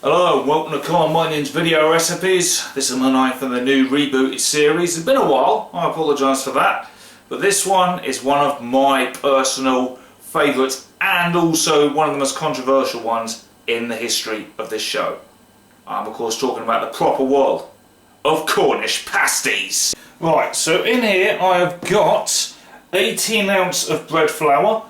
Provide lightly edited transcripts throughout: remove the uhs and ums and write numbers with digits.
Hello and welcome to Colin Bunyan's video recipes. This is my ninth in the new rebooted series. It's been a while, I apologise for that, but this one is one of my personal favourites and also one of the most controversial ones in the history of this show. I'm of course talking about the proper world of Cornish pasties. Right, so in here I have got 18 ounce of bread flour,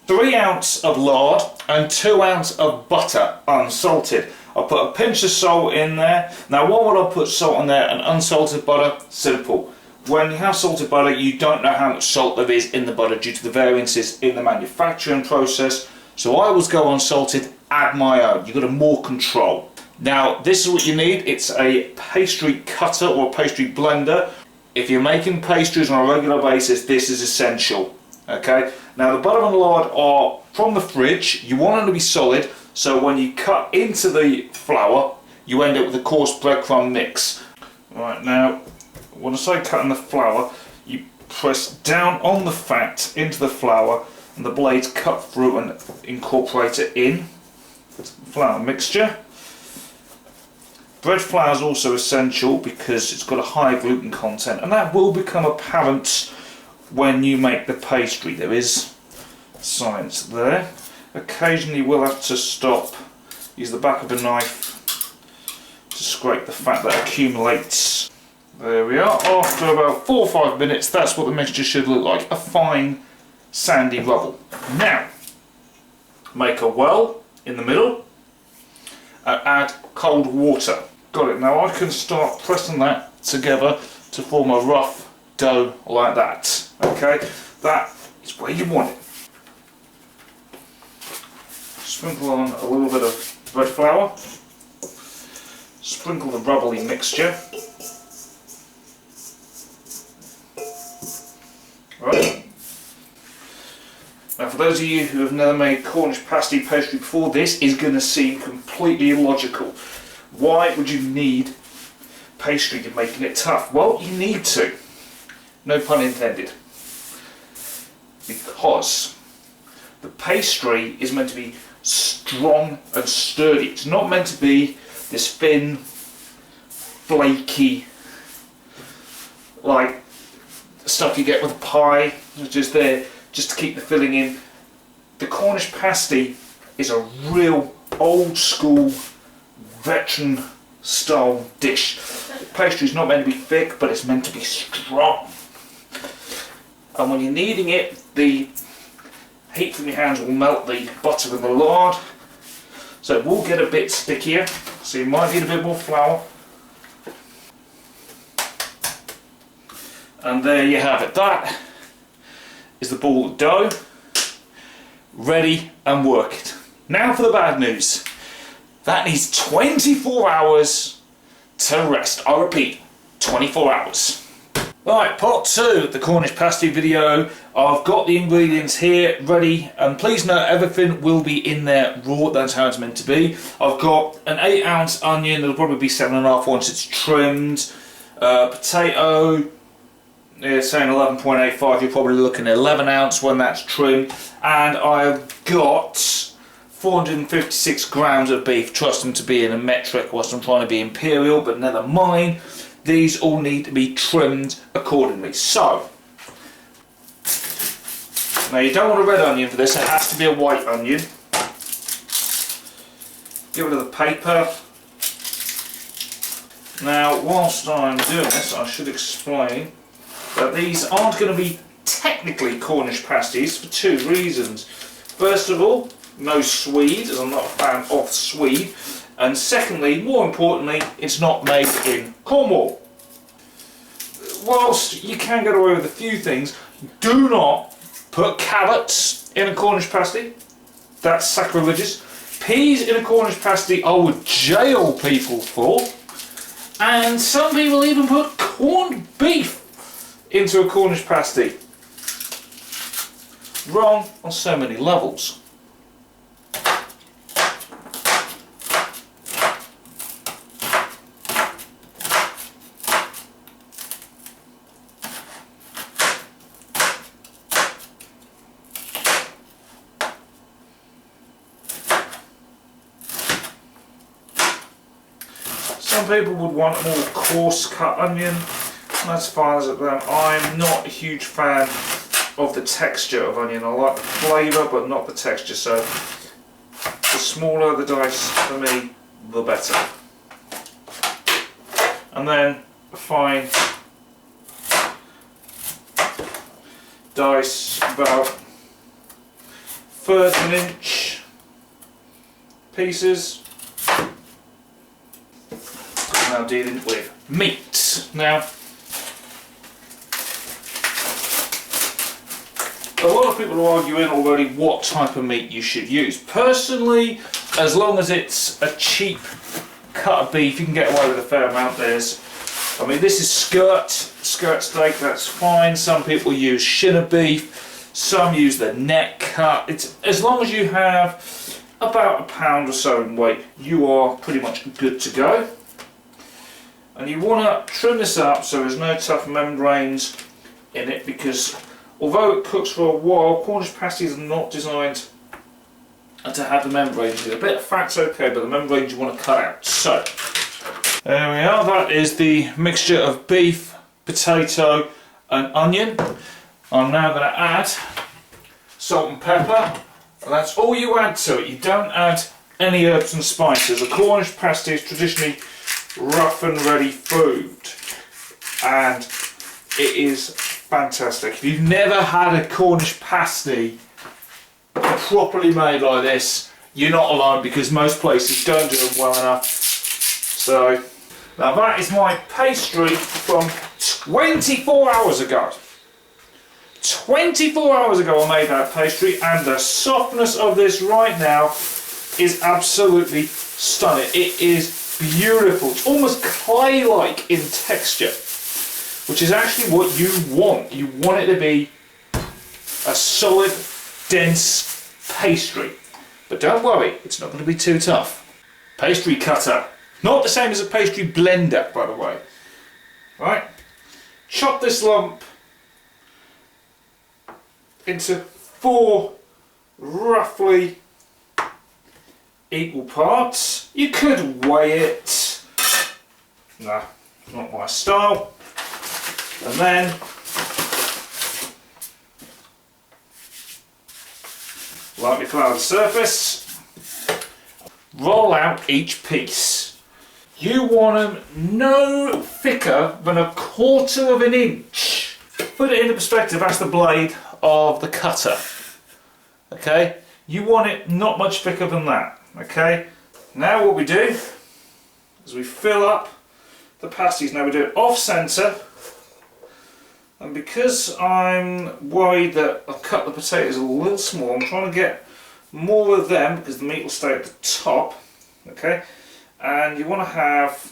3 ounce of lard and 2 ounce of butter unsalted. I'll put a pinch of salt in there. Now why would I put salt on there and unsalted butter? Simple. When you have salted butter you don't know how much salt there is in the butter due to the variances in the manufacturing process. So I always go unsalted, add my own. You've got more control. Now this is what you need. It's a pastry cutter or a pastry blender. If you're making pastries on a regular basis, this is essential. Okay. Now the butter and lard are from the fridge. You want them to be solid. So when you cut into the flour, you end up with a coarse breadcrumb mix. Right, now, when I say cutting the flour, you press down on the fat into the flour and the blades cut through and incorporate it in the flour mixture. Bread flour is also essential because it's got a high gluten content, and that will become apparent when you make the pastry. There is science there. Occasionally we'll have to stop, use the back of a knife to scrape the fat that accumulates. There we are. After about 4 or 5 minutes, that's what the mixture should look like, a fine sandy rubble. Now, make a well in the middle and add cold water. Got it. Now I can start pressing that together to form a rough dough like that. Okay, that is where you want it. Sprinkle on a little bit of bread flour, sprinkle the rubbly mixture. Right. Now for those of you who have never made Cornish pasty pastry before, this is going to seem completely illogical. Why would you need pastry to making it tough? Well, you need to. No pun intended. Because the pastry is meant to be strong and sturdy. It's not meant to be this thin, flaky, like stuff you get with a pie. It's just there just to keep the filling in. The Cornish pasty is a real old school, veteran style dish. The pastry is not meant to be thick, but it's meant to be strong. And when you're kneading it, the heat from your hands will melt the butter and the lard, so it will get a bit stickier, so you might need a bit more flour. And there you have it. That is the ball of dough, ready and worked. Now for the bad news. That needs 24 hours to rest. I repeat, 24 hours. Right, part 2 of the Cornish pasty video. I've got the ingredients here ready, and please note everything will be in there raw. That's how it's meant to be. I've got an 8 ounce onion, it'll probably be 7.5 once it's trimmed. Potato, saying 11.85, you're probably looking at 11 ounce when that's trimmed. And I've got 456 grams of beef. Trust them to be in a metric whilst I'm trying to be imperial, but never mind. These all need to be trimmed accordingly. So, now you don't want a red onion for this, it has to be a white onion. Get rid of the paper. Now, whilst I'm doing this, I should explain that these aren't going to be technically Cornish pasties for 2 reasons. First of all, no Swede, as I'm not a fan of Swede. And secondly, more importantly, it's not made in Cornwall. Whilst you can get away with a few things, do not put carrots in a Cornish pasty. That's sacrilegious. Peas in a Cornish pasty I would jail people for. And some people even put corned beef into a Cornish pasty. Wrong on so many levels. Some people would want a more coarse cut onion. That's fine as them. I'm not a huge fan of the texture of onion. I like the flavour but not the texture, so the smaller the dice for me, the better. And then a fine dice, about 1/3 of an inch pieces. Now dealing with meat. Now, a lot of people are arguing already what type of meat you should use. Personally, as long as it's a cheap cut of beef, you can get away with a fair amount. I mean, this is skirt steak, that's fine. Some people use shin of beef, some use the neck cut. It's as long as you have about a pound or so in weight, you are pretty much good to go. And you want to trim this up so there's no tough membranes in it, because although it cooks for a while, Cornish pasties are not designed to have the membranes. A bit of fat's okay, but the membranes you want to cut out. So, there we are. That is the mixture of beef, potato and onion. I'm now going to add salt and pepper. And that's all you add to it. You don't add any herbs and spices. A Cornish pasty is traditionally rough and ready food. And it is fantastic. If you've never had a Cornish pasty properly made like this, you're not alone, because most places don't do them well enough. So, now that is my pastry from 24 hours ago. 24 hours ago I made that pastry, and the softness of this right now is absolutely stunning. It is beautiful. It's almost clay-like in texture, which is actually what you want. You want it to be a solid, dense pastry. But don't worry, it's not going to be too tough. Pastry cutter. Not the same as a pastry blender, by the way. Right? Chop this lump into 4 roughly equal parts. You could weigh it. Nah, not my style. And then lightly flour the surface. Roll out each piece. You want them no thicker than 1/4 of an inch. Put it into perspective, that's the blade of the cutter. Okay, you want it not much thicker than that. Okay, now what we do is we fill up the pasties. Now we do it off centre, and because I'm worried that I've cut the potatoes a little small, I'm trying to get more of them because the meat will stay at the top. Okay, and you want to have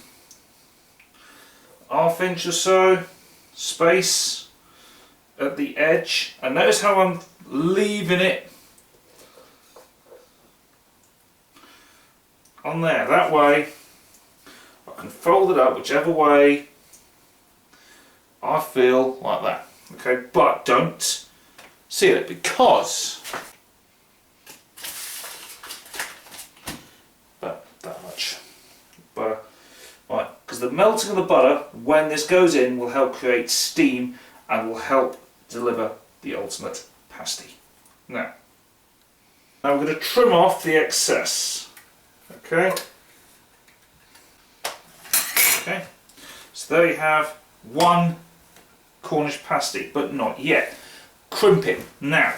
1/2 inch or so space at the edge, and notice how I'm leaving it on there. That way I can fold it up whichever way I feel, like that. Okay, but don't seal it, because about that much butter. Right, because the melting of the butter when this goes in will help create steam and will help deliver the ultimate pasty. Now we're going to trim off the excess. Okay. Okay. So there you have one Cornish pasty, but not yet. Crimping. Now,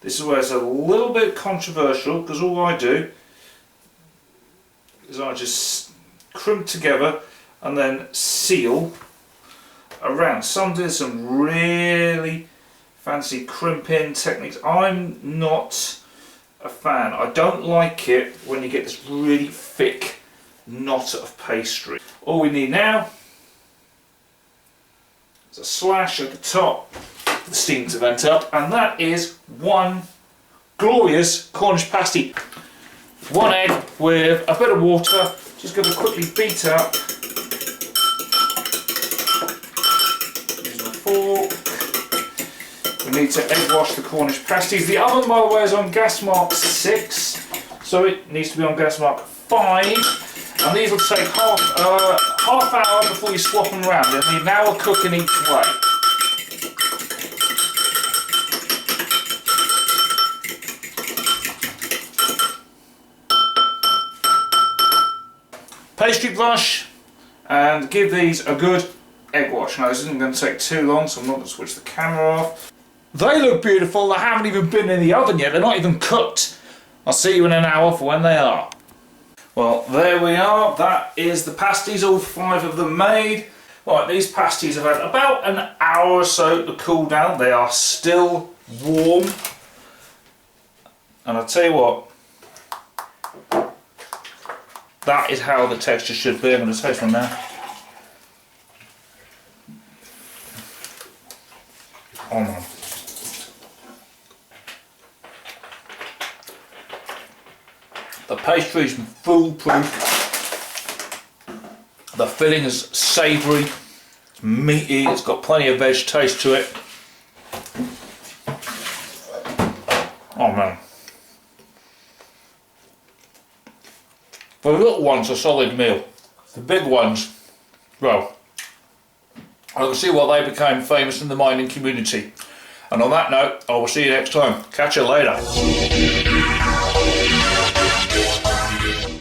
this is where it's a little bit controversial, because all I do is I just crimp together and then seal around. Some do some really fancy crimping techniques. I'm not a fan. I don't like it when you get this really thick knot of pastry. All we need now is a slash at the top for the steam to vent up, and that is one glorious Cornish pasty. 1 egg with a bit of water. Just going to quickly beat up. Using a fork. We need to egg wash the Cornish pasties. The oven, by the way, is on gas mark 6, so it needs to be on gas mark 5 5, and these will take half hour before you swap them around. They'll need an hour cooking each way. Pastry brush, and give these a good egg wash. Now this isn't going to take too long, so I'm not going to switch the camera off. They look beautiful. They haven't even been in the oven yet. They're not even cooked. I'll see you in an hour for when they are. Well, there we are. That is the pasties, all 5 of them made. Right, these pasties have had about an hour or so to cool down. They are still warm. And I'll tell you what, that is how the texture should be. I'm going to taste one now. Oh man. The pastry is foolproof. The filling is savoury, it's meaty, it's got plenty of veg taste to it. Oh man. For the little ones, a solid meal. The big ones, well, I can see why they became famous in the mining community. And on that note, I will see you next time. Catch you later.